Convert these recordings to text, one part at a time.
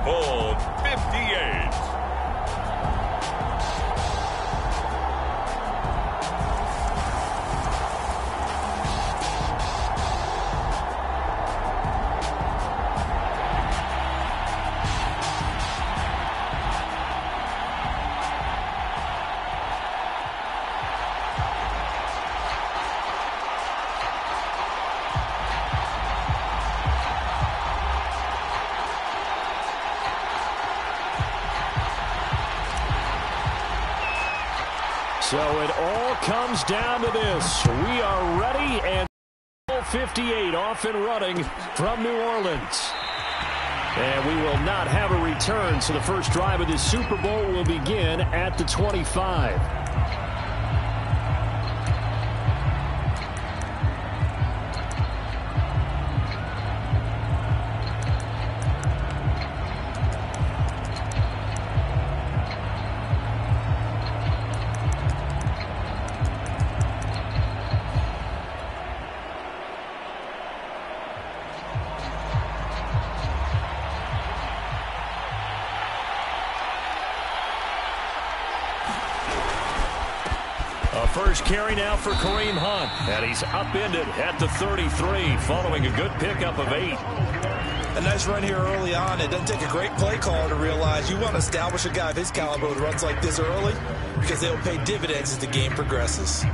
Zone 58. So it all comes down to this. We are ready, and 58 off and running from New Orleans. And we will not have a return, so the first drive of this Super Bowl will begin at the 25. First carry now for Kareem Hunt, and he's upended at the 33 following a good pickup of 8. A nice run here early on. It doesn't take a great play caller to realize you want to establish a guy of his caliber who runs like this early because they'll pay dividends as the game progresses.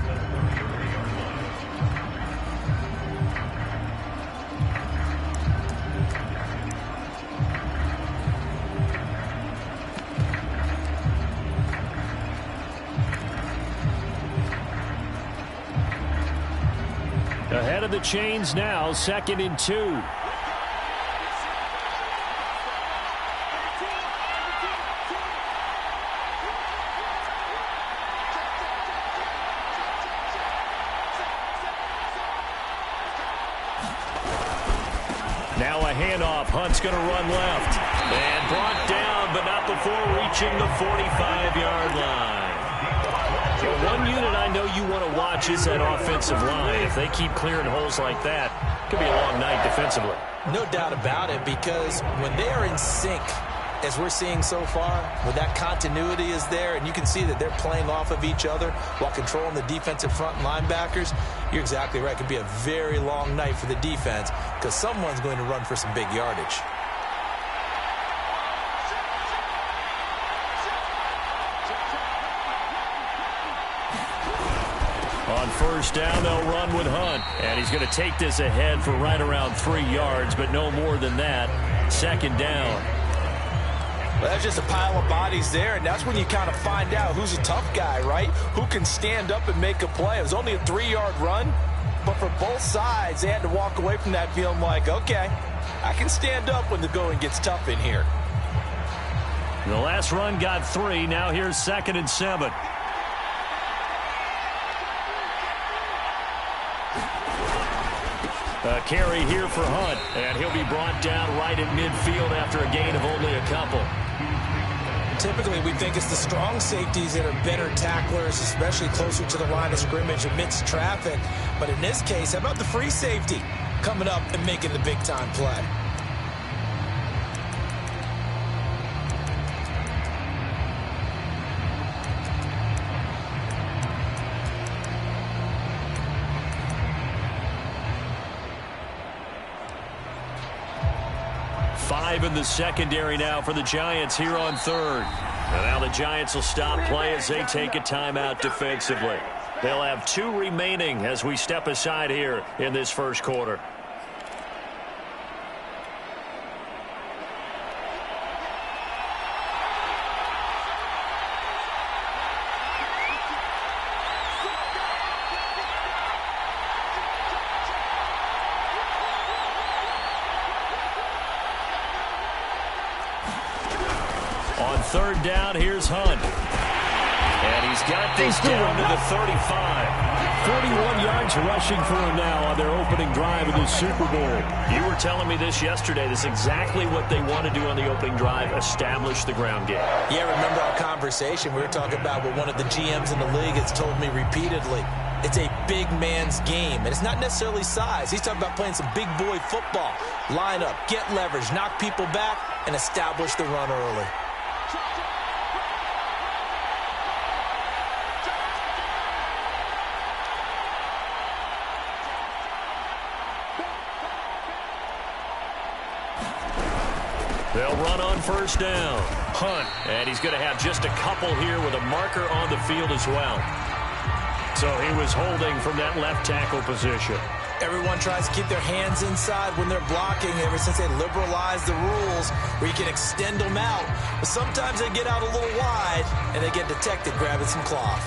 Ahead of the chains now, 2nd and 2. Now a handoff. Hunt's going to run left. And brought down, but not before reaching the 45-yard line. One unit I know you want to watch is that offensive line. If they keep clearing holes like that, it could be a long night defensively. No doubt about it, because when they are in sync, as we're seeing so far, when that continuity is there, and you can see that they're playing off of each other while controlling the defensive front linebackers, you're exactly right. It could be a very long night for the defense because someone's going to run for some big yardage. On first down, they'll run with Hunt. And he's going to take this ahead for right around 3 yards, but no more than that. 2nd down. Well, that's just a pile of bodies there, and that's when you kind of find out who's a tough guy, right? Who can stand up and make a play. It was only a 3-yard run, but for both sides, they had to walk away from that feeling like, okay, I can stand up when the going gets tough in here. The last run got 3. Now here's 2nd and 7. A carry here for Hunt, and he'll be brought down right at midfield after a gain of only a couple. Typically, we think it's the strong safeties that are better tacklers, especially closer to the line of scrimmage amidst traffic. But in this case, how about the free safety coming up and making the big-time play? In the secondary now for the Giants here on 3rd. And now the Giants will stop play as they take a timeout defensively. They'll have 2 remaining as we step aside here in this first quarter. On 3rd down, here's Hunt. And he's got this down to the 35. 41 yards rushing for him now on their opening drive of the Super Bowl. You were telling me this yesterday. This is exactly what they want to do on the opening drive, establish the ground game. Yeah, remember our conversation. We were talking about what one of the GMs in the league has told me repeatedly. It's a big man's game, and it's not necessarily size. He's talking about playing some big boy football. Line up, get leverage, knock people back. and establish the run early. They'll run on first down. Hunt. And he's going to have just a couple here with a marker on the field as well. So he was holding from that left tackle position. Everyone tries to keep their hands inside when they're blocking ever since they liberalized the rules where you can extend them out. But sometimes they get out a little wide and they get detected grabbing some cloth.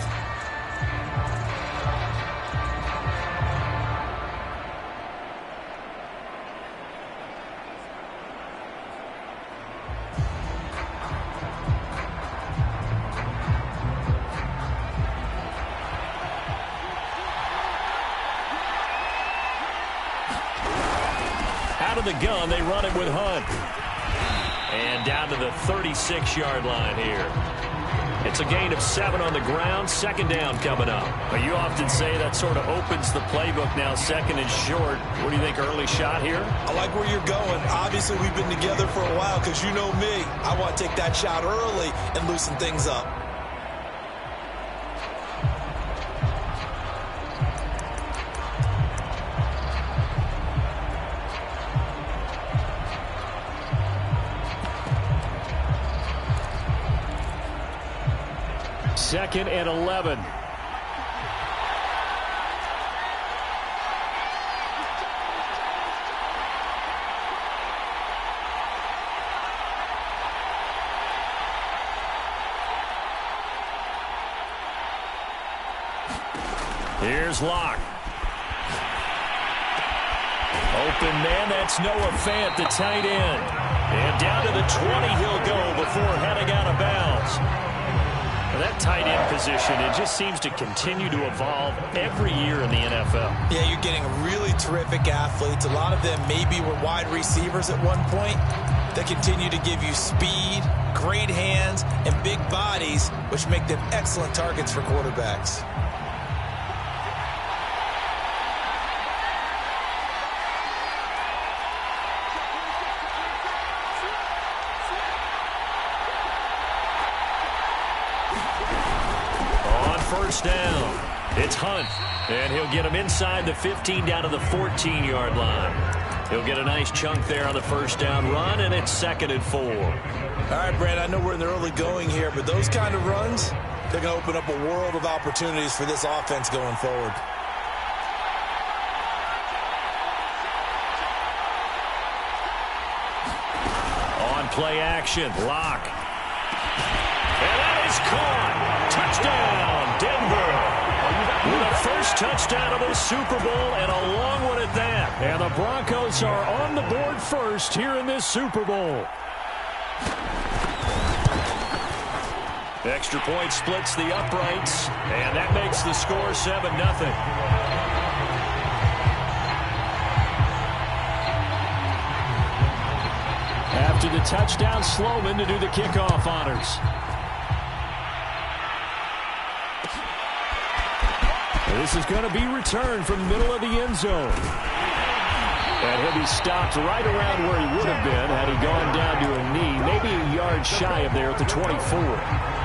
Out of the gun, they run it with Hunt. And down to the 36-yard line here. It's a gain of 7 on the ground. Second down coming up. But you often say that sort of opens the playbook now, second and short. What do you think, early shot here? I like where you're going. Obviously, we've been together for a while because you know me. I want to take that shot early and loosen things up. Second and 11. Here's Locke. Open man, that's Noah Fant, the tight end. And down to the 20 he'll go before heading out of bounds. That tight end position, it just seems to continue to evolve every year in the NFL. Yeah, you're getting really terrific athletes. A lot of them maybe were wide receivers at one point. They continue to give you speed, great hands, and big bodies, which make them excellent targets for quarterbacks. First down. It's Hunt. And he'll get him inside the 15 down to the 14-yard line. He'll get a nice chunk there on the first down run, and it's 2nd and 4. All right, Brad, I know we're in the early going here, but those kind of runs, they're going to open up a world of opportunities for this offense going forward. On play action, Locke. And that is caught. Touchdown, Denver. With a first touchdown of the Super Bowl and a long one at that. And the Broncos are on the board first here in this Super Bowl. Extra point splits the uprights, and that makes the score 7-0. After the touchdown, Sloman to do the kickoff honors. This is going to be returned from the middle of the end zone. And he'll be stopped right around where he would have been had he gone down to a knee, maybe a yard shy of there at the 24.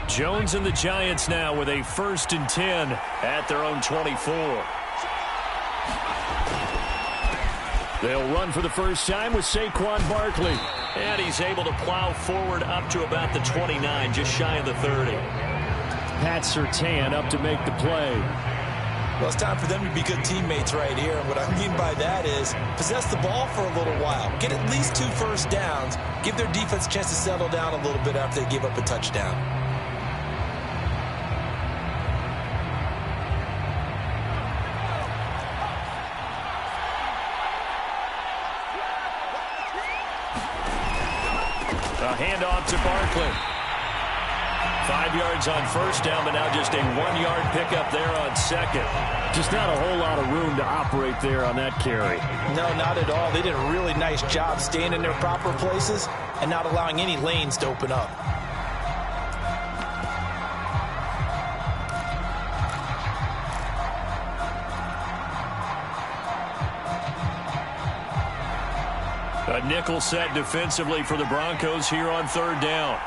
Jones and the Giants now with a 1st and 10 at their own 24. They'll run for the first time with Saquon Barkley. And he's able to plow forward up to about the 29, just shy of the 30. Pat Surtain up to make the play. Well, it's time for them to be good teammates right here. And what I mean by that is possess the ball for a little while. Get at least 2 first downs. Give their defense a chance to settle down a little bit after they give up a touchdown. A handoff to Barkley. 5 yards on first down, but now just a 1-yard pickup there on second. Just not a whole lot of room to operate there on that carry. No, not at all. They did a really nice job staying in their proper places and not allowing any lanes to open up. A nickel set defensively for the Broncos here on third down.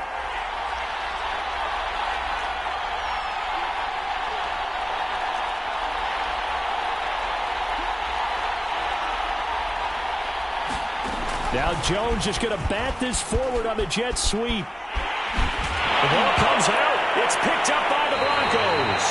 Now Jones just going to bat this forward on the jet sweep. The ball comes out. It's picked up by the Broncos.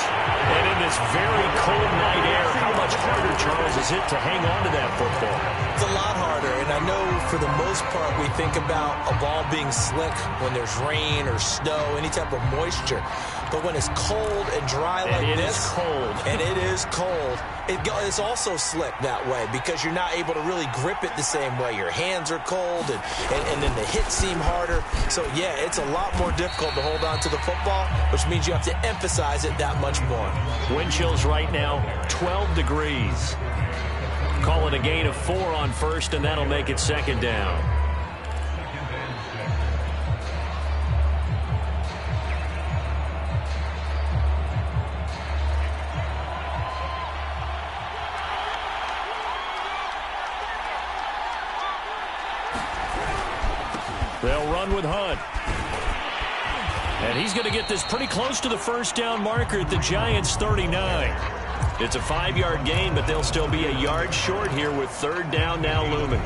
And in this very cold night air, how much harder, Charles, is it to hang on to that football? It's a lot harder, and I know for the most part we think about a ball being slick when there's rain or snow, any type of moisture. But when it's cold and dry like this, and it is cold, it's also slick that way because you're not able to really grip it the same way. Your hands are cold, and then the hits seem harder. So, yeah, it's a lot more difficult to hold on to the football, which means you have to emphasize it that much more. Wind chills right now, 12 degrees. Call it a gain of 4 on first, and that'll make it second down. They'll run with Hunt. And he's going to get this pretty close to the first down marker at the Giants' 39. It's a 5-yard gain, but they'll still be a yard short here with third down now looming.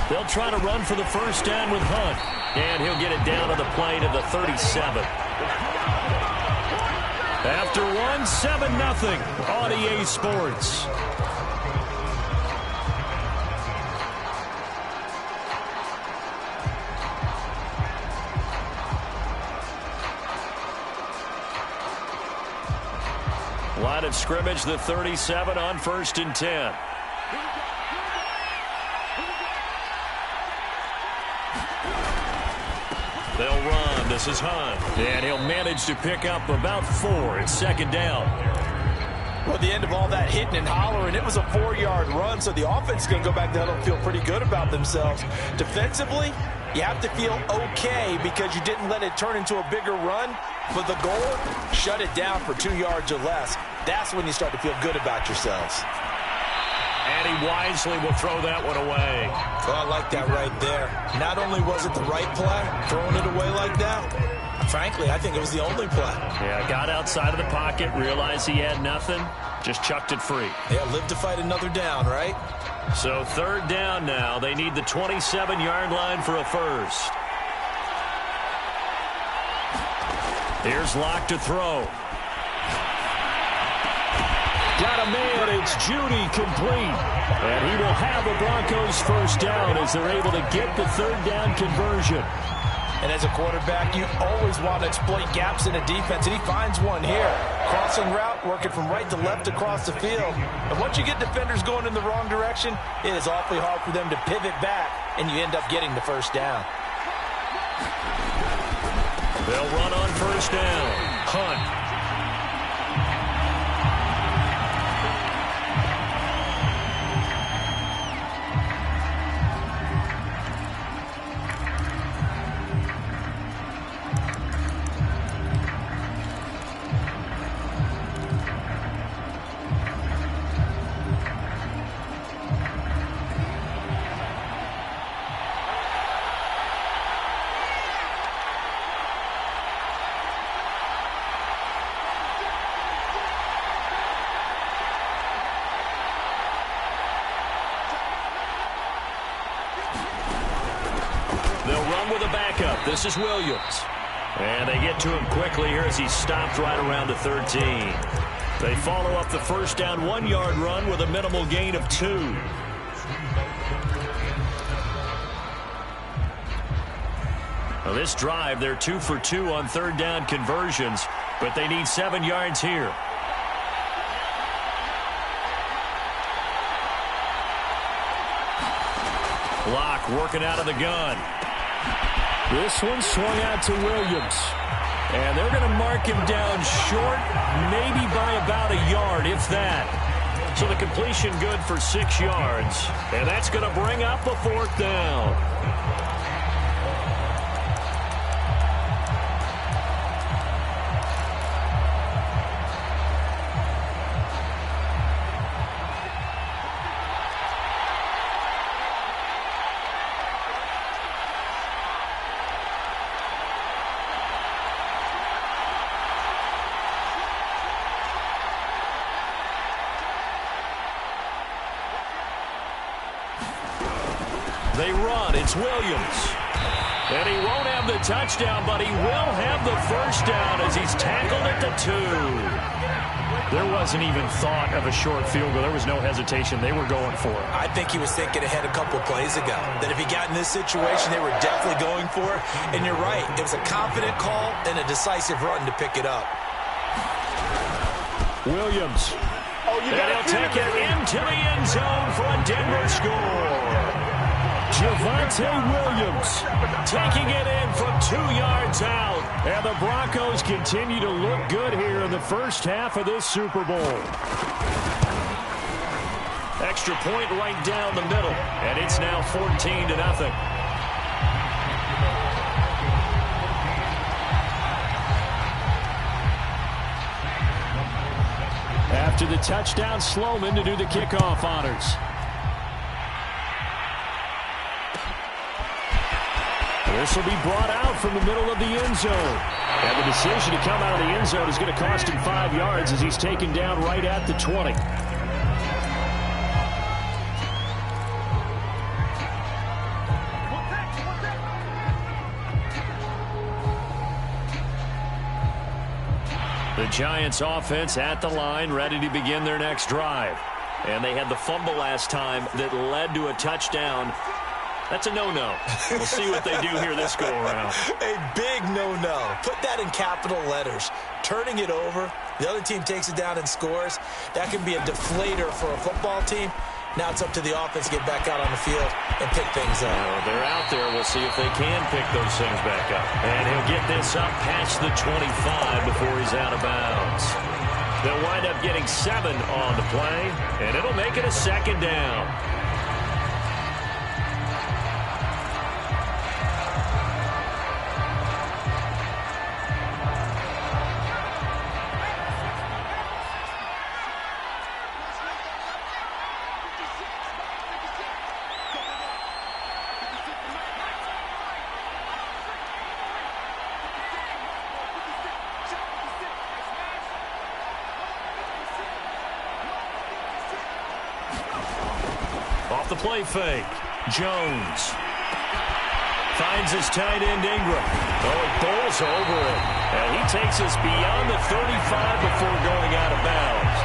They'll try to run for the first down with Hunt. And he'll get it down to the play to the 37. After one, 7-0 on EA Sports. Line of scrimmage, the 37 on 1st and 10. They'll run. This is Hunt. And he'll manage to pick up about 4. It's second down. Well, at the end of all that hitting and hollering, it was a 4-yard run, so the offense is going to go back down and feel pretty good about themselves. Defensively, you have to feel okay because you didn't let it turn into a bigger run. But the goal, shut it down for 2 yards or less. That's when you start to feel good about yourselves. And he wisely will throw that one away. Oh, I like that right there. Not only was it the right play, throwing it away like that, frankly, I think it was the only play. Yeah, got outside of the pocket, realized he had nothing, just chucked it free. Yeah, live to fight another down, right? So third down now. They need the 27-yard line for a first. Here's Locke to throw. Got a man, it's Judy, complete. And he will have a Broncos first down as they're able to get the third down conversion. And as a quarterback, you always want to exploit gaps in a defense, and he finds one here. Crossing route, working from right to left across the field. And once you get defenders going in the wrong direction, it is awfully hard for them to pivot back, and you end up getting the first down. They'll run on first down. Hunt. They'll run with a backup. This is Williams. And they get to him quickly here as he stopped right around the 13. They follow up the first down 1-yard run with a minimal gain of 2. Now this drive, they're 2 for 2 on third down conversions, but they need 7 yards here. Block working out of the gun. This one swung out to Williams. And they're going to mark him down short, maybe by about a yard, if that. So the completion good for 6 yards. And that's going to bring up a 4th down. They run. It's Williams. And he won't have the touchdown, but he will have the first down as he's tackled at the 2. There wasn't even thought of a short field goal. There was no hesitation. They were going for it. I think he was thinking ahead a couple of plays ago, that if he got in this situation, they were definitely going for it. And you're right. It was a confident call and a decisive run to pick it up. Williams. And he'll take it into the end zone for a Denver score. Javonte Williams taking it in from 2 yards out. And the Broncos continue to look good here in the first half of this Super Bowl. Extra point right down the middle. And it's now 14-0. After the touchdown, Sloman to do the kickoff honors. This will be brought out from the middle of the end zone. And the decision to come out of the end zone is going to cost him 5 yards as he's taken down right at the 20. The Giants offense at the line, ready to begin their next drive. And they had the fumble last time that led to a touchdown. That's a no-no. We'll see what they do here this go-around. A big no-no. Put that in capital letters. Turning it over, the other team takes it down and scores. That can be a deflator for a football team. Now it's up to the offense to get back out on the field and pick things up. They're out there. We'll see if they can pick those things back up. And he'll get this up past the 25 before he's out of bounds. They'll wind up getting 7 on the play, and it'll make it a 2nd down. The play fake. Jones finds his tight end Ingram. Oh, it bowls over it. And he takes us beyond the 35 before going out of bounds.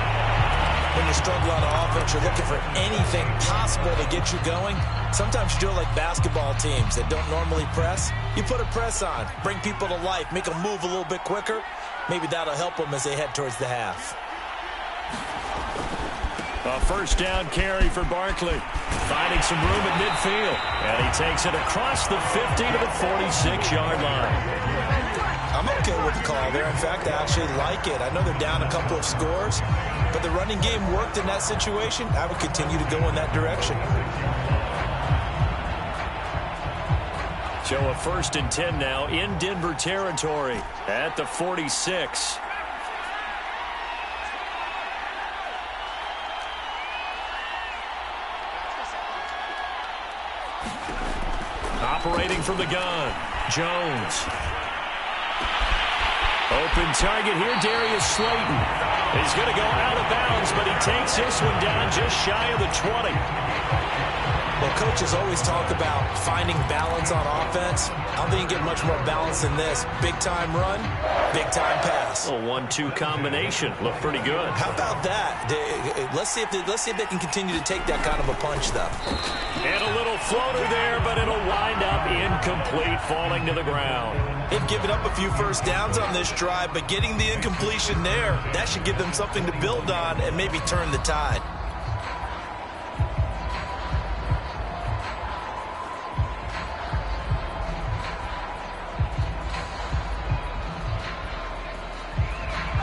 When you struggle on offense, you're looking for anything possible to get you going. Sometimes you do it like basketball teams that don't normally press. You put a press on, bring people to life, make them move a little bit quicker. Maybe that'll help them as they head towards the half. A first down carry for Barkley. Finding some room at midfield. And he takes it across the 50 to the 46-yard line. I'm okay with the call there. In fact, I actually like it. I know they're down a couple of scores, but the running game worked in that situation. I would continue to go in that direction. So a 1st and 10 now in Denver territory at the 46. Operating from the gun, Jones. Open target here, Darius Slayton. He's going to go out of bounds, but he takes this one down just shy of the 20. Well, coaches always talk about finding balance on offense. I don't think you get much more balance than this. Big-time run, big-time pass. A 1-2 combination. Looked pretty good. How about that? Let's see if they can continue to take that kind of a punch, though. And a little floater there, but it'll wind up incomplete, falling to the ground. They've given up a few first downs on this drive, but getting the incompletion there, that should give them something to build on and maybe turn the tide.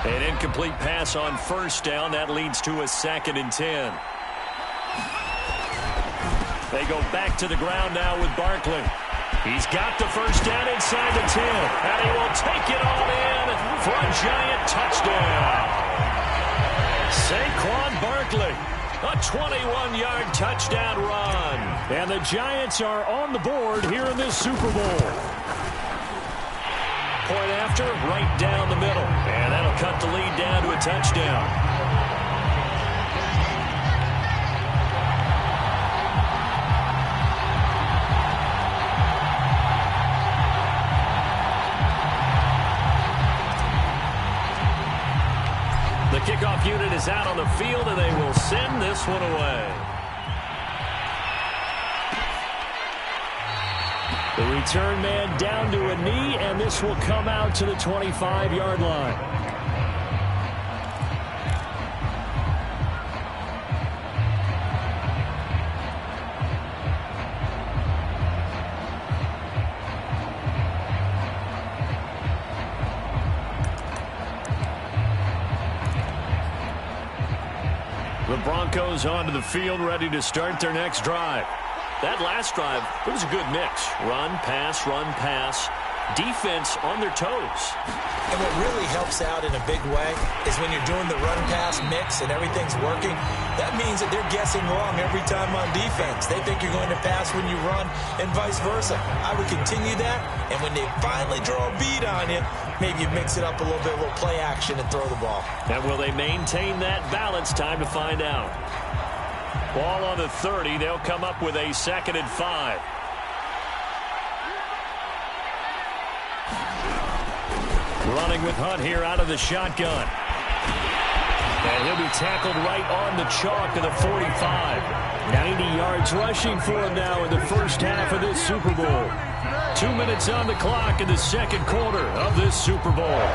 An incomplete pass on first down. That leads to a 2nd and 10. They go back to the ground now with Barkley. He's got the first down inside the 10. And he will take it all in for a giant touchdown. Saquon Barkley, a 21-yard touchdown run. And the Giants are on the board here in this Super Bowl. Point after, right down the middle. And that'll cut the lead down to a touchdown. The kickoff unit is out on the field, and they will send this one away. The return man down to a knee, and this will come out to the 25-yard line. The Broncos onto the field, ready to start their next drive. That last drive, it was a good mix. Run, pass, defense on their toes. And what really helps out in a big way is when you're doing the run-pass mix and everything's working, that means that they're guessing wrong every time on defense. They think you're going to pass when you run and vice versa. I would continue that, and when they finally draw a beat on you, maybe you mix it up a little bit, a little play action and throw the ball. And will they maintain that balance? Time to find out. Ball on the 30. They'll come up with a 2nd and 5. Running with Hunt here out of the shotgun. And he'll be tackled right on the chalk to the 45. 90 yards rushing for him now in the first half of this Super Bowl. 2 minutes on the clock in the second quarter of this Super Bowl.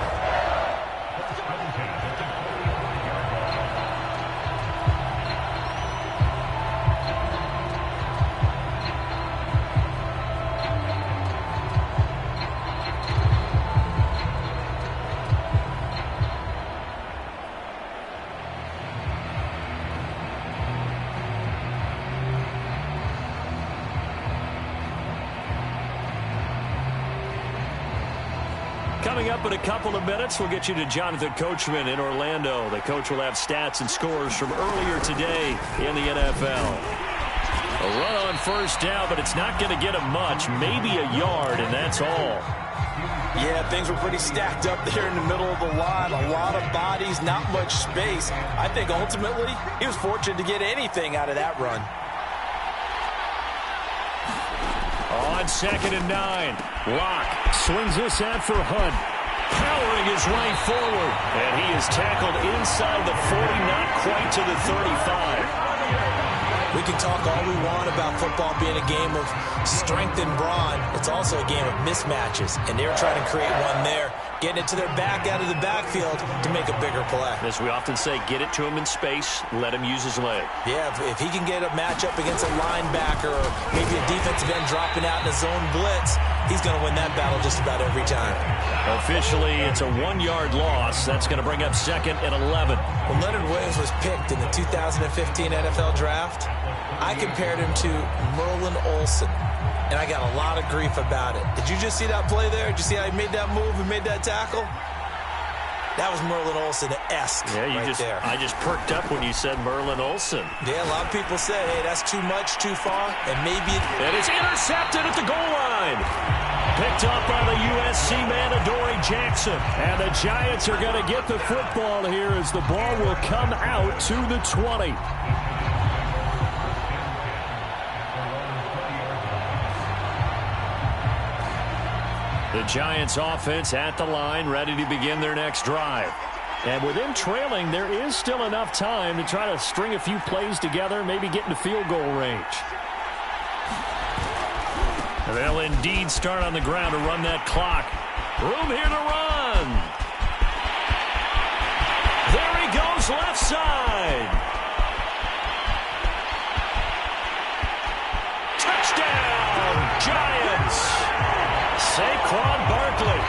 Coming up in a couple of minutes, we'll get you to Jonathan Coachman in Orlando. The coach will have stats and scores from earlier today in the NFL. A run on first down, but it's not going to get him much. Maybe a yard, and that's all. Yeah, things were pretty stacked up there in the middle of the line. A lot of bodies, not much space. I think ultimately he was fortunate to get anything out of that run. On 2nd and 9, Locke Swings this out for Hunt. powering his way forward. And he is tackled inside the 40, not quite to the 35. We can talk all we want about football being a game of strength and brawn. It's also a game of mismatches, and they're trying to create one there, getting it to their back out of the backfield to make a bigger play. As we often say, get it to him in space, let him use his leg. Yeah, if he can get a matchup against a linebacker or maybe a defensive end dropping out in a zone blitz, he's going to win that battle just about every time. Officially, it's a 1-yard loss. That's going to bring up 2nd and 11. When Leonard Williams was picked in the 2015 NFL Draft, I compared him to Merlin Olsen, and I got a lot of grief about it. Did you just see that play there? Did you see how he made that move and made that tackle? That was Merlin Olsen-esque there. I just perked up when you said Merlin Olsen. Yeah, a lot of people said, hey, that's too much, too far, and maybe it is intercepted at the goal line. Picked up by the USC man, Adoree Jackson. And the Giants are going to get the football here as the ball will come out to the 20. The Giants offense at the line, ready to begin their next drive. And with them trailing, there is still enough time to try to string a few plays together, maybe get into field goal range. They'll indeed start on the ground to run that clock. Room here to run. There he goes, left side. Touchdown, Giants. Saquon Barkley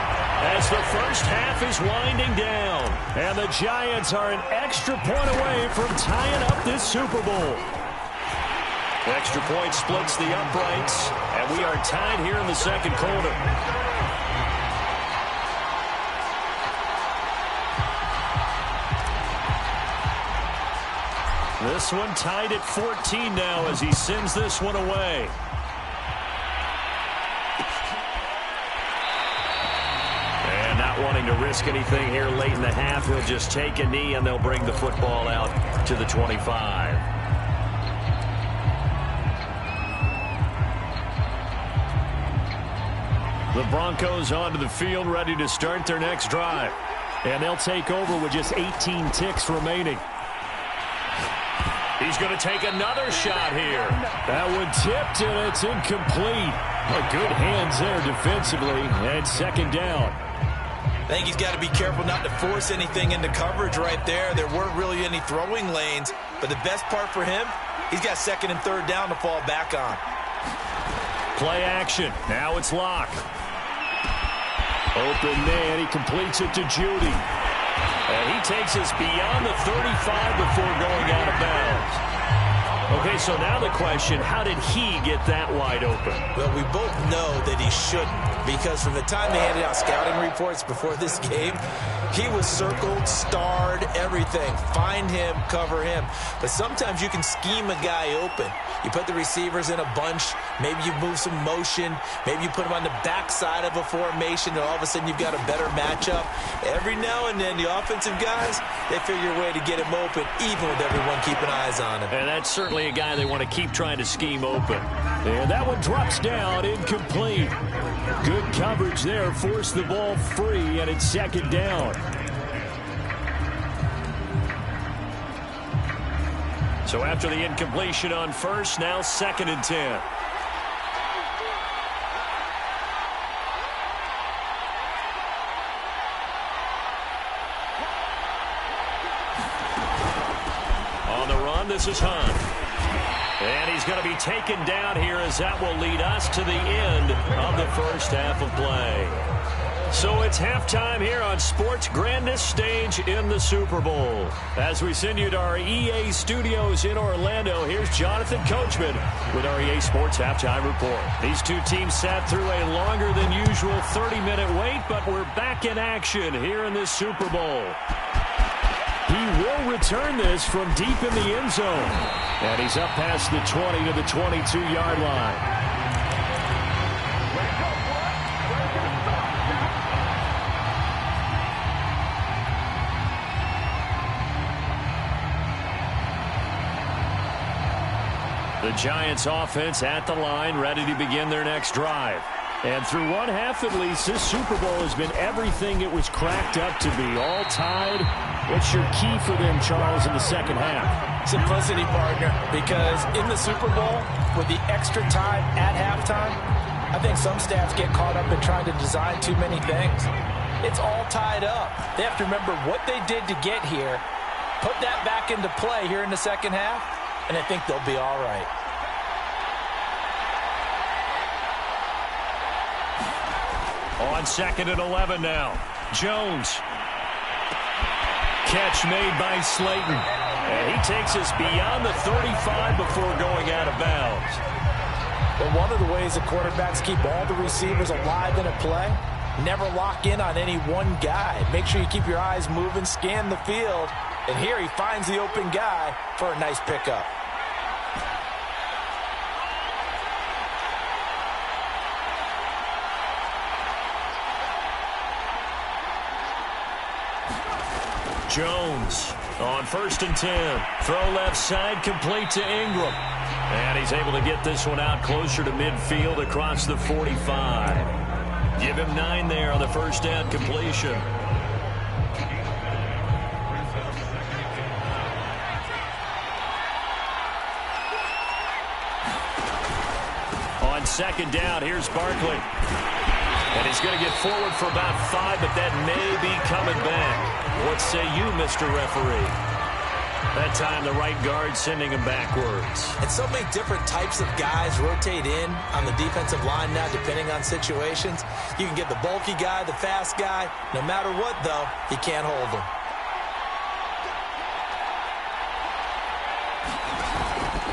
as the first half is winding down. And the Giants are an extra point away from tying up this Super Bowl. Extra point splits the uprights, and we are tied here in the second quarter. This one tied at 14 now as he sends this one away. And not wanting to risk anything here late in the half, he'll just take a knee and they'll bring the football out to the 25. The Broncos onto the field, ready to start their next drive. And they'll take over with just 18 ticks remaining. He's going to take another shot here. That one tipped, and it's incomplete. Good hands there defensively, and second down. I think he's got to be careful not to force anything into coverage right there. There weren't really any throwing lanes, but the best part for him, he's got second and third down to fall back on. Play action. Now it's Locke. Open man, he completes it to Judy. And he takes us beyond the 35 before going out of bounds. Okay, so now the question, how did he get that wide open? Well, we both know that he shouldn't, because from the time they handed out scouting reports before this game, he was circled, starred, everything. Find him, cover him. But sometimes you can scheme a guy open. You put the receivers in a bunch. Maybe you move some motion. Maybe you put them on the backside of a formation, and all of a sudden you've got a better matchup. Every now and then, the offensive guys, they figure a way to get him open, even with everyone keeping eyes on him. And that's certainly a guy they want to keep trying to scheme open. And that one drops down, incomplete. Good coverage there, forced the ball free, and it's second down. So after the incompletion on first, now second and 10. On the run, this is Hunt. And he's going to be taken down here as that will lead us to the end of the first half of play. So it's halftime here on sports' grandest stage in the Super Bowl. As we send you to our EA studios in Orlando, here's Jonathan Coachman with our EA Sports Halftime Report. These two teams sat through a longer than usual 30-minute wait, but we're back in action here in this Super Bowl. He will return this from deep in the end zone. And he's up past the 20 to the 22-yard line. The Giants offense at the line, ready to begin their next drive. And through one half at least, this Super Bowl has been everything it was cracked up to be. All tied. What's your key for them, Charles, in the second half? Simplicity, partner, because in the Super Bowl, with the extra time at halftime, I think some staffs get caught up in trying to design too many things. It's all tied up. They have to remember what they did to get here, put that back into play here in the second half, and I think they'll be all right. On second and 11 now. Jones. Catch made by Slayton. And he takes us beyond the 35 before going out of bounds. Well, one of the ways the quarterbacks keep all the receivers alive in a play, never lock in on any one guy. Make sure you keep your eyes moving, scan the field. And here he finds the open guy for a nice pickup. Jones on first and 10. Throw left side, complete to Ingram. And he's able to get this one out closer to midfield across the 45. Give him 9 there on the first down completion. On second down, here's Barkley. And he's going to get forward for about 5, but that may be coming back. What say you, Mr. Referee? That time, the right guard sending him backwards. And so many different types of guys rotate in on the defensive line now, depending on situations. You can get the bulky guy, the fast guy. No matter what, though, he can't hold him.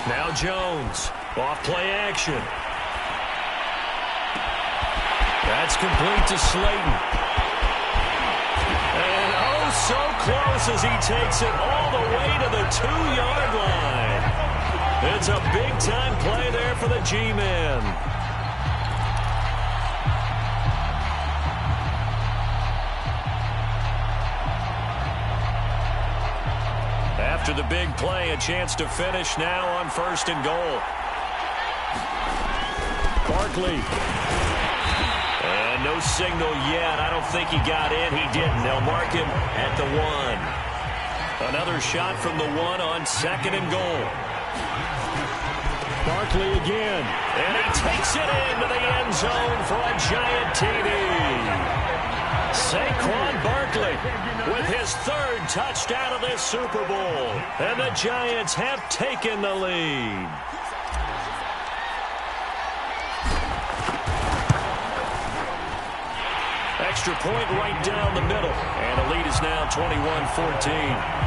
Now Jones, off play action. That's complete to Slayton. And oh, so close as he takes it all the way to the 2-yard line. It's a big-time play there for the G-men. After the big play, a chance to finish now on 1st and goal. Barkley. And no signal yet. I don't think he got in. He didn't. They'll mark him at the 1. Another shot from the 1 on 2nd and goal. Barkley again. And he takes it into the end zone for a giant TD. Saquon Barkley with his 3rd touchdown of this Super Bowl. And the Giants have taken the lead. Extra point right down the middle. And the lead is now 21-14.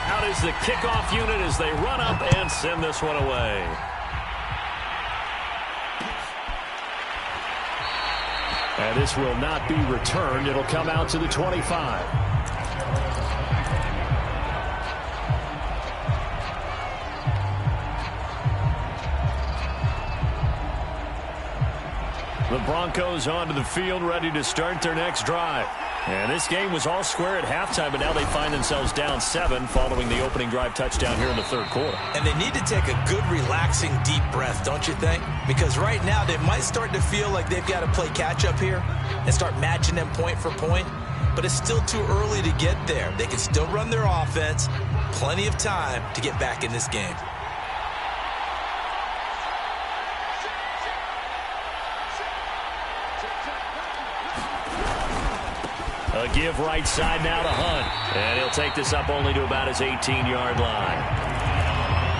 Out is the kickoff unit as they run up and send this one away. And this will not be returned. It'll come out to the 25. The Broncos onto the field, ready to start their next drive. And this game was all square at halftime, but now they find themselves down 7 following the opening drive touchdown here in the 3rd quarter. And they need to take a good, relaxing, deep breath, don't you think? Because right now they might start to feel like they've got to play catch-up here and start matching them point for point. But it's still too early to get there. They can still run their offense. Plenty of time to get back in this game. A give right side now to Hunt. And he'll take this up only to about his 18-yard line.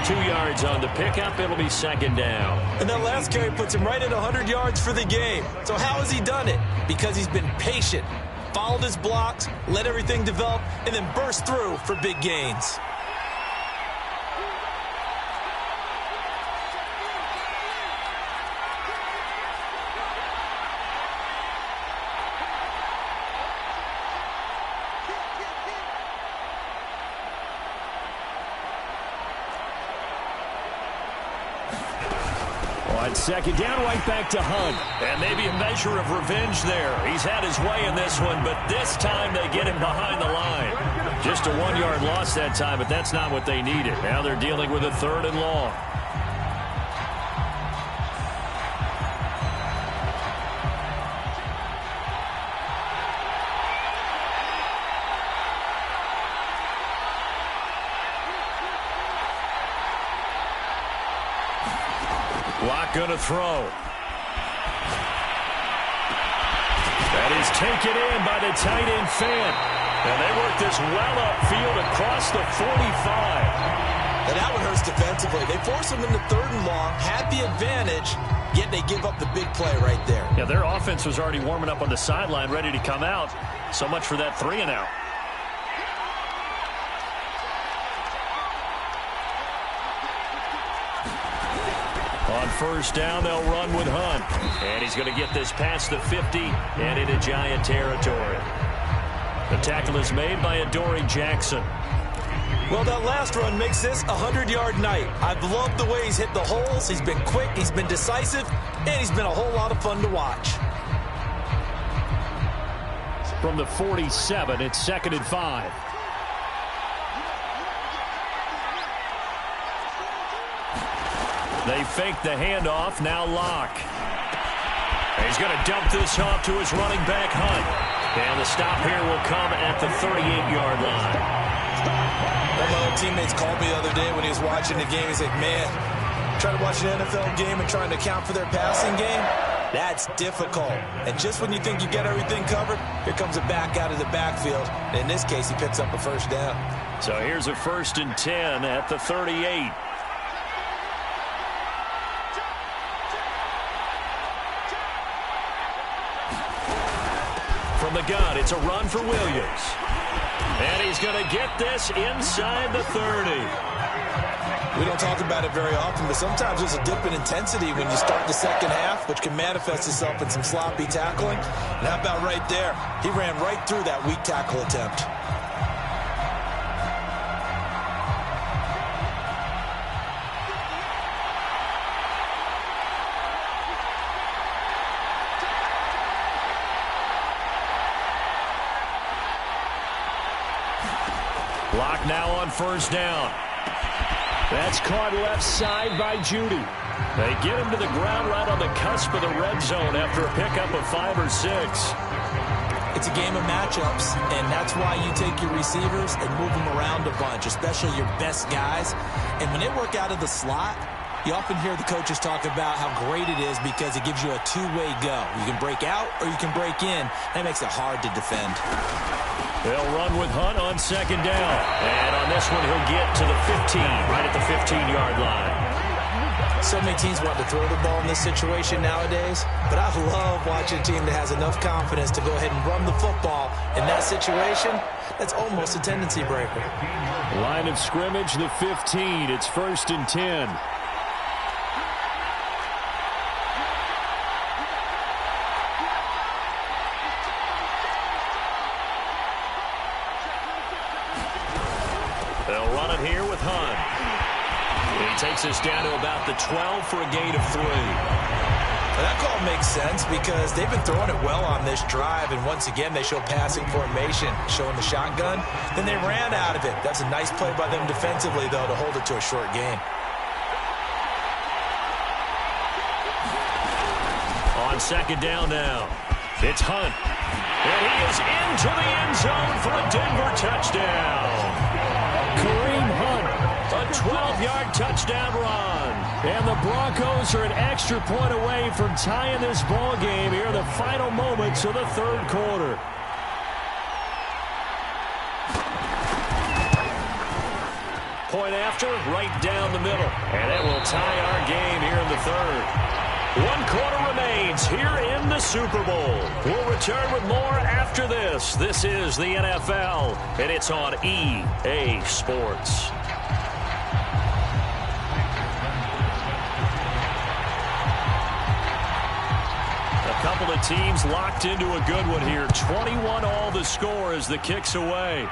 2 yards on the pickup. It'll be 2nd down. And that last carry puts him right at 100 yards for the game. So how has he done it? Because he's been patient, followed his blocks, let everything develop, and then burst through for big gains. On 2nd down, right back to Hunt. And maybe a measure of revenge there. He's had his way in this one, but this time they get him behind the line. Just a 1-yard loss that time, but that's not what they needed. Now they're dealing with a 3rd and long. Lock going to throw. That is taken in by the tight end Fant. And they work this well upfield across the 45. And that one hurts defensively. They force him into 3rd and long, had the advantage, yet they give up the big play right there. Yeah, their offense was already warming up on the sideline, ready to come out. So much for that 3 and out. On 1st down, they'll run with Hunt. And he's going to get this past the 50 and into Giant territory. The tackle is made by Adoree Jackson. Well, that last run makes this a 100-yard night. I've loved the way he's hit the holes. He's been quick, he's been decisive, and he's been a whole lot of fun to watch. From the 47, it's 2nd and 5. They fake the handoff, now Locke. He's going to dump this off to his running back, Hunt. And the stop here will come at the 38-yard line. One of my old teammates called me the other day when he was watching the game. He's like, man, trying to watch an NFL game and trying to account for their passing game, that's difficult. And just when you think you get everything covered, here comes a back out of the backfield. In this case, he picks up a first down. So here's a 1st and 10 at the 38. From the gun, it's a run for Williams. And he's going to get this inside the 30. We don't talk about it very often, but sometimes there's a dip in intensity when you start the second half, which can manifest itself in some sloppy tackling. And how about right there? He ran right through that weak tackle attempt. Block now on 1st down. That's caught left side by Judy. They get him to the ground right on the cusp of the red zone after a pickup of 5 or 6. It's a game of matchups, and that's why you take your receivers and move them around a bunch, especially your best guys. And when they work out of the slot, you often hear the coaches talk about how great it is because it gives you a two-way go. You can break out or you can break in. That makes it hard to defend. They'll run with Hunt on 2nd down. And on this one, he'll get to the 15, right at the 15-yard line. So many teams want to throw the ball in this situation nowadays, but I love watching a team that has enough confidence to go ahead and run the football. In that situation, that's almost a tendency breaker. Line of scrimmage, the 15. It's 1st and 10. They'll run it here with Hunt. He takes us down to about the 12 for a gain of 3. Well, that call makes sense because they've been throwing it well on this drive, and once again they show passing formation, showing the shotgun. Then they ran out of it. That's a nice play by them defensively, though, to hold it to a short gain. On 2nd down now, it's Hunt. And he is into the end zone for a Denver touchdown. Kareem Hunt. A 12-yard touchdown run. And the Broncos are an extra point away from tying this ball game here in the final moments of the 3rd quarter. Point after, right down the middle. And that will tie our game here in the 3rd. 1 quarter remains here in the Super Bowl. We'll return with more after this. This is the NFL, and it's on EA Sports. A couple of teams locked into a good one here. 21 all the score as the kick's away.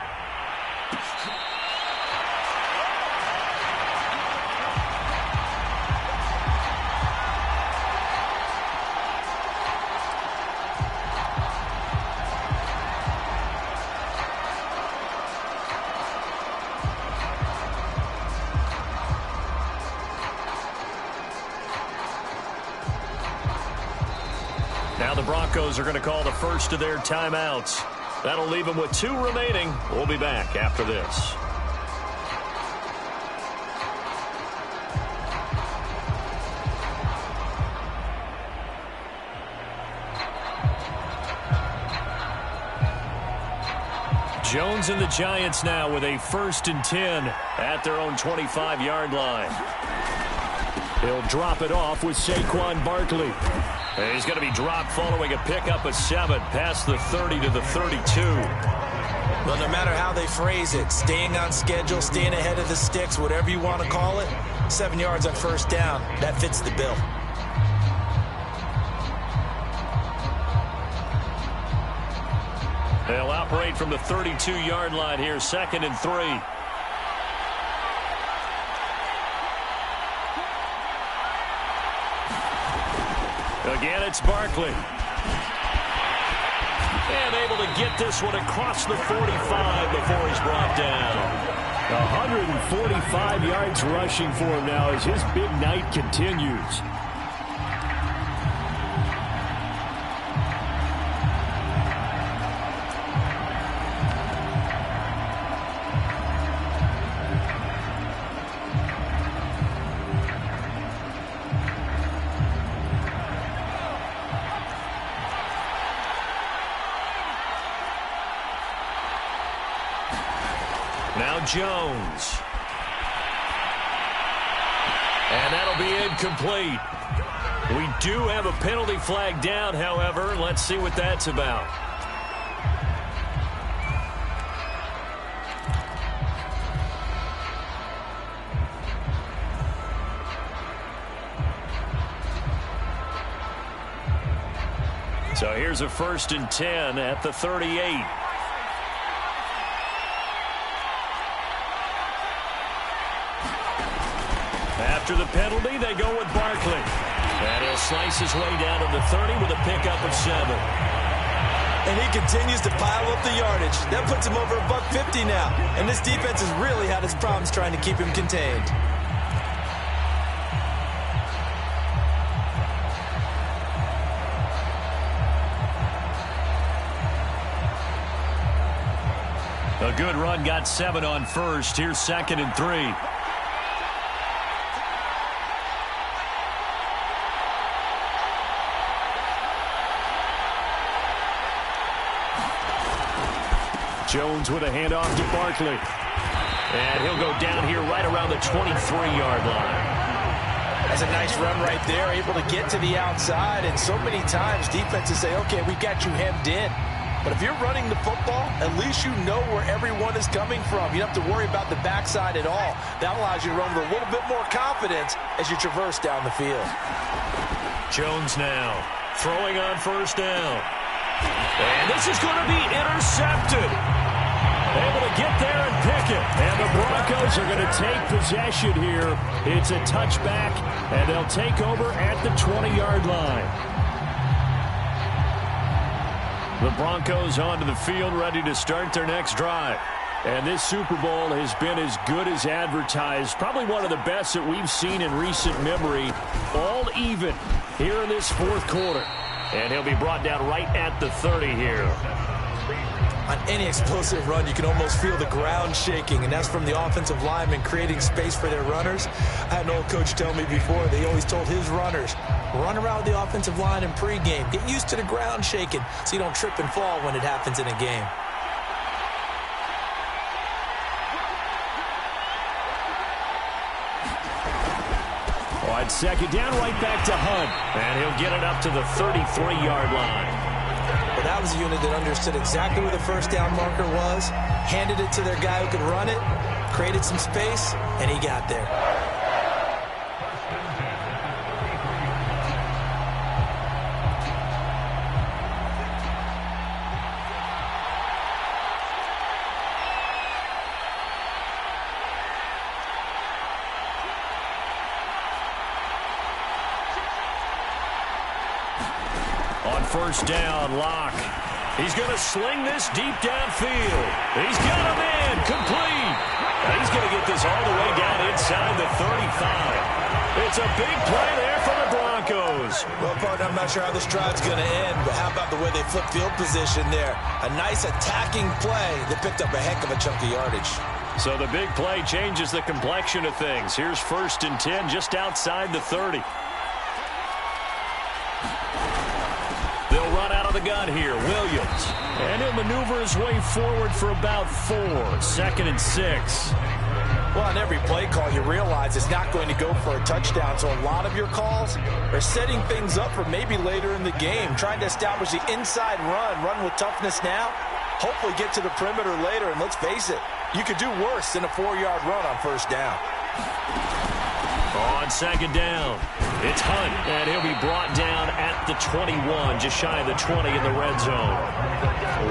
Now the Broncos are going to call the first of their timeouts. That'll leave them with 2 remaining. We'll be back after this. Jones and the Giants now with a 1st and 10 at their own 25-yard line. He'll drop it off with Saquon Barkley. And he's going to be dropped following a pickup of 7 past the 30 to the 32. Well, no matter how they phrase it, staying on schedule, staying ahead of the sticks, whatever you want to call it, 7 yards on 1st down, that fits the bill. They'll operate from the 32-yard line here, 2nd and 3. Again, it's Barkley. And able to get this one across the 45 before he's brought down. 145 yards rushing for him now as his big night continues. Now Jones. And that'll be incomplete. We do have a penalty flag down, however. Let's see what that's about. So here's a 1st and 10 at the 38. After the penalty, they go with Barkley. And he'll slice his way down to the 30 with a pickup of 7. And he continues to pile up the yardage. That puts him over $150 now. And this defense has really had its problems trying to keep him contained. A good run, got 7 on first. Here's 2nd and 3. Jones with a handoff to Barkley. And he'll go down here right around the 23-yard line. That's a nice run right there, able to get to the outside. And so many times defenses say, okay, we got you hemmed in. But if you're running the football, at least you know where everyone is coming from. You don't have to worry about the backside at all. That allows you to run with a little bit more confidence as you traverse down the field. Jones now throwing on 1st down. And this is going to be intercepted. Able to get there and pick it. And the Broncos are going to take possession here. It's a touchback, and they'll take over at the 20-yard line. The Broncos onto the field, ready to start their next drive. And this Super Bowl has been as good as advertised. Probably one of the best that we've seen in recent memory. All even here in this 4th quarter. And he'll be brought down right at the 30 here. On any explosive run, you can almost feel the ground shaking, and that's from the offensive linemen creating space for their runners. I had an old coach tell me before, they always told his runners, run around the offensive line in pregame. Get used to the ground shaking so you don't trip and fall when it happens in a game. On 2nd down, right back to Hunt. And he'll get it up to the 33-yard line. Well, that was a unit that understood exactly where the 1st down marker was, handed it to their guy who could run it, created some space, and he got there. On 1st down, Locke. He's going to sling this deep downfield. He's got him in, complete. And he's going to get this all the way down inside the 35. It's a big play there for the Broncos. Well, partner, I'm not sure how this drive's going to end, but how about the way they flip field position there? A nice attacking play that picked up a heck of a chunk of yardage. So the big play changes the complexion of things. Here's 1st and 10 just outside the 30. They'll run out of the gun here. Williams. And he'll maneuver his way forward for about 4. 2nd and 6. Well, on every play call, you realize it's not going to go for a touchdown. So a lot of your calls are setting things up for maybe later in the game, trying to establish the inside run with toughness now, hopefully get to the perimeter later. And let's face it, you could do worse than a 4-yard run on 1st down. On 2nd down, it's Hunt, and he'll be brought down at the 21, just shy of the 20 in the red zone.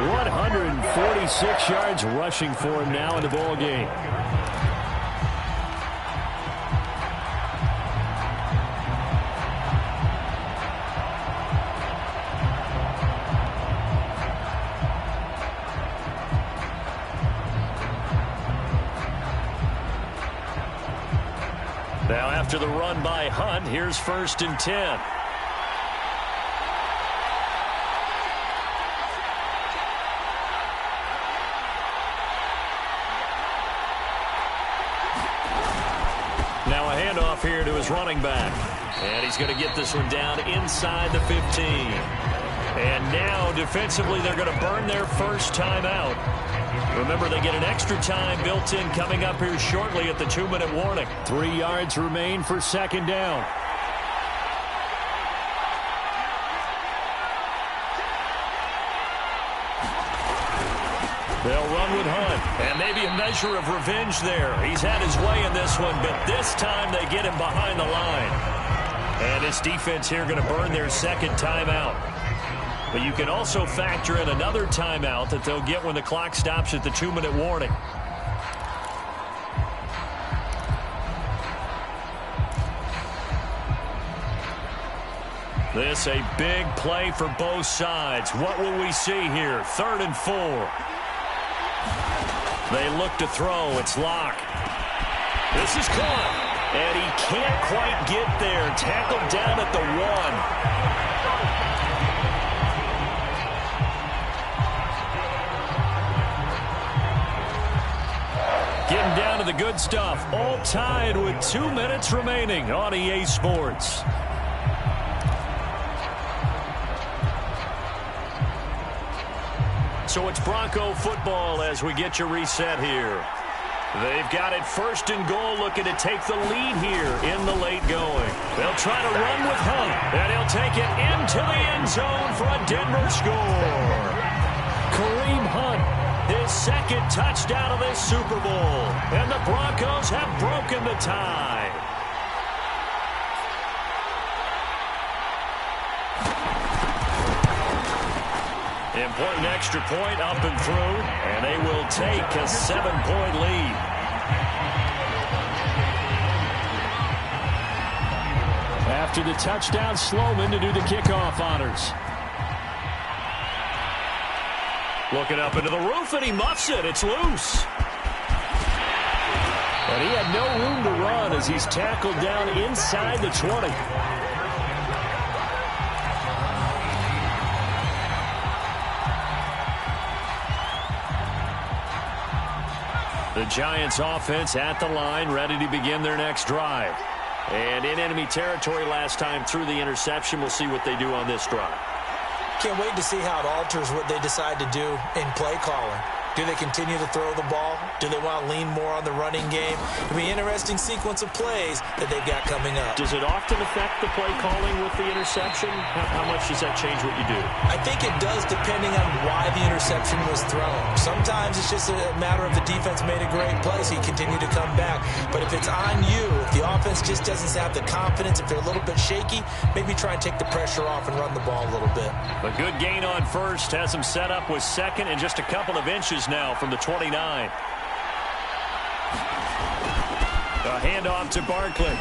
146 yards rushing for him now in the ball game. Now after the run by Hunt, here's 1st and 10. Now a handoff here to his running back. And he's going to get this one down inside the 15. And now defensively they're going to burn their first timeout. Remember, they get an extra time built in coming up here shortly at the 2-minute warning. 3 yards remain for 2nd down. They'll run with Hunt, and maybe a measure of revenge there. He's had his way in this one, but this time they get him behind the line. And this defense here going to burn their 2nd timeout. But you can also factor in another timeout that they'll get when the clock stops at the 2-minute warning. This a big play for both sides. What will we see here? 3rd and 4. They look to throw. It's Locke. This is caught. And he can't quite get there. Tackled down at the 1. Getting down to the good stuff. All tied with 2 minutes remaining on EA Sports. So it's Bronco football as we get you reset here. They've got it 1st and goal, looking to take the lead here in the late going. They'll try to run with Hunt, and he'll take it into the end zone for a Denver score. Kareem Hunt, his 2nd touchdown of this Super Bowl, and the Broncos have broken the tie. Important extra point up and through, and they will take a 7-point lead. After the touchdown, Sloman to do the kickoff honors. Looking up into the roof, and he muffs it. It's loose. But he had no room to run as he's tackled down inside the 20. The Giants offense at the line, ready to begin their next drive. And in enemy territory last time through the interception. We'll see what they do on this drive. Can't wait to see how it alters what they decide to do in play calling. Do they continue to throw the ball? Do they want to lean more on the running game? It'll be an interesting sequence of plays that they've got coming up. Does it often affect the play calling with the interception? How much does that change what you do? I think it does, depending on why the interception was thrown. Sometimes it's just a matter of the defense made a great play, so you continue to come back. But if it's on you, if the offense just doesn't have the confidence, if they're a little bit shaky, maybe try and take the pressure off and run the ball a little bit. A good gain on 1st has them set up with 2nd and just a couple of inches now from the 29. A handoff to Barkley.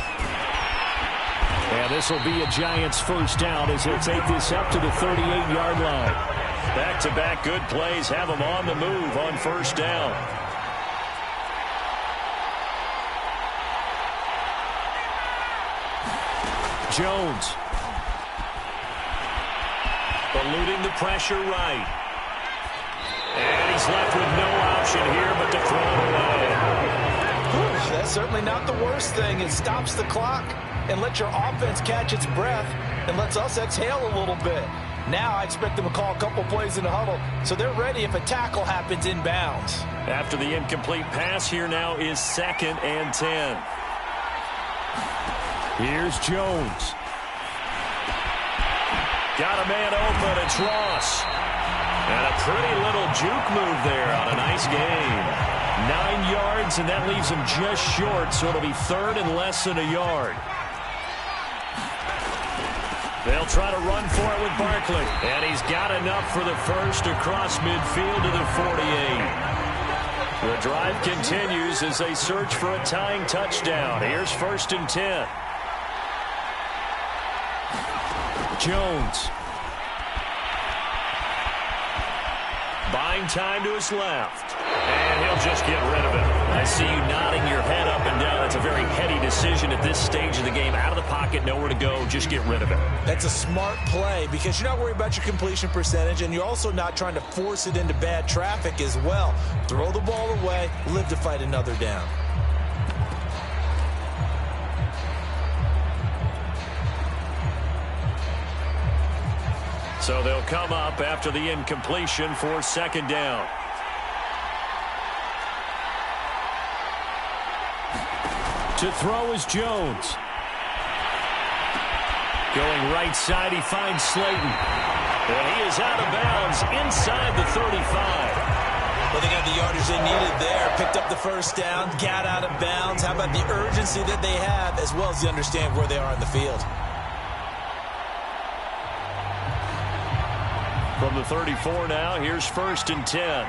And this will be a Giants 1st down as they'll take this up to the 38-yard line. Back-to-back good plays have them on the move on 1st down. Jones. Eluding the pressure right. And he's left with no option here but to throw it away. That's certainly not the worst thing. It stops the clock and lets your offense catch its breath and lets us exhale a little bit. Now I expect them to call a couple plays in the huddle so they're ready if a tackle happens inbounds. After the incomplete pass, here now is 2nd and 10. Here's Jones. Got a man open. It's Ross. And a pretty little juke move there on a nice gain. 9 yards, and that leaves him just short, so it'll be 3rd and less than a yard. They'll try to run for it with Barkley. And he's got enough for the 1st across midfield to the 48. The drive continues as they search for a tying touchdown. Here's 1st and 10. Jones. Buying time to his left. And he'll just get rid of it. I see you nodding your head up and down. It's a very heady decision to at this stage of the game, out of the pocket, nowhere to go, just get rid of it. That's a smart play because you're not worried about your completion percentage, and you're also not trying to force it into bad traffic as well. Throw the ball away, live to fight another down. So they'll come up after the incompletion for second down. To throw is Jones. Going right side, he finds Slayton. And he is out of bounds inside the 35. Well, they got the yardage they needed there. Picked up the first down, got out of bounds. How about the urgency that they have, as well as you understand where they are in the field. From the 34 now, here's 1st and 10.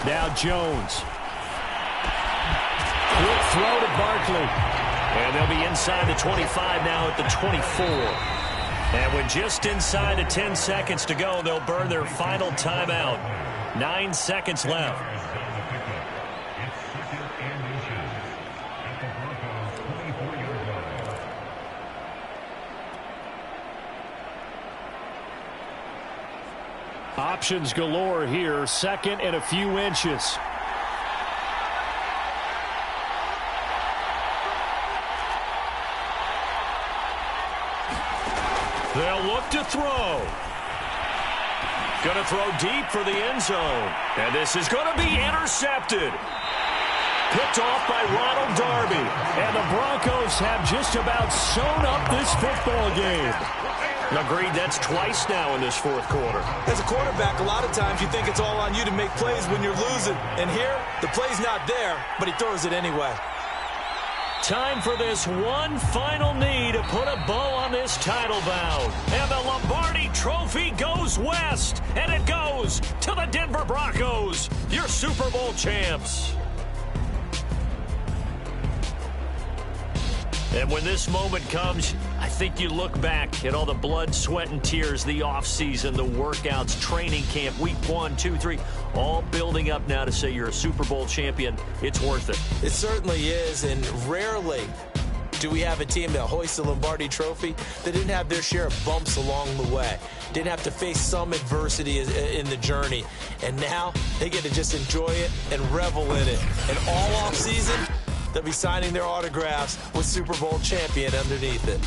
Now Jones. Quick throw to Barkley. And they'll be inside the 25 now at the 24. And with just inside of 10 seconds to go, they'll burn their final timeout. 9 seconds left. Options galore here. 2nd and a few inches. They'll look to throw. Going to throw deep for the end zone. And this is going to be intercepted. Picked off by Ronald Darby. And the Broncos have just about sewn up this football game. Agreed, that's twice now in this 4th quarter. As a quarterback, a lot of times you think it's all on you to make plays when you're losing. And here, the play's not there, but he throws it anyway. Time for this one final knee to put a bow on this title bout. And the Lombardi Trophy goes west. And it goes to the Denver Broncos, your Super Bowl champs. And when this moment comes, I think you look back at all the blood, sweat, and tears, the offseason, the workouts, training camp, week 1, 2, 3, all building up now to say you're a Super Bowl champion. It's worth it. It certainly is, and rarely do we have a team that hoists the Lombardi Trophy that didn't have their share of bumps along the way, didn't have to face some adversity in the journey, and now they get to just enjoy it and revel in it. And all offseason, they'll be signing their autographs with Super Bowl champion underneath it.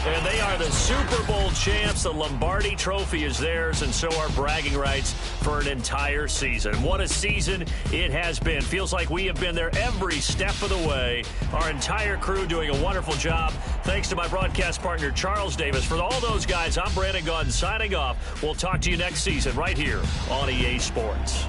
And they are the Super Bowl champs. The Lombardi Trophy is theirs, and so are bragging rights for an entire season. What a season it has been. Feels like we have been there every step of the way. Our entire crew doing a wonderful job. Thanks to my broadcast partner, Charles Davis. For all those guys, I'm Brandon Gaudin signing off. We'll talk to you next season right here on EA Sports.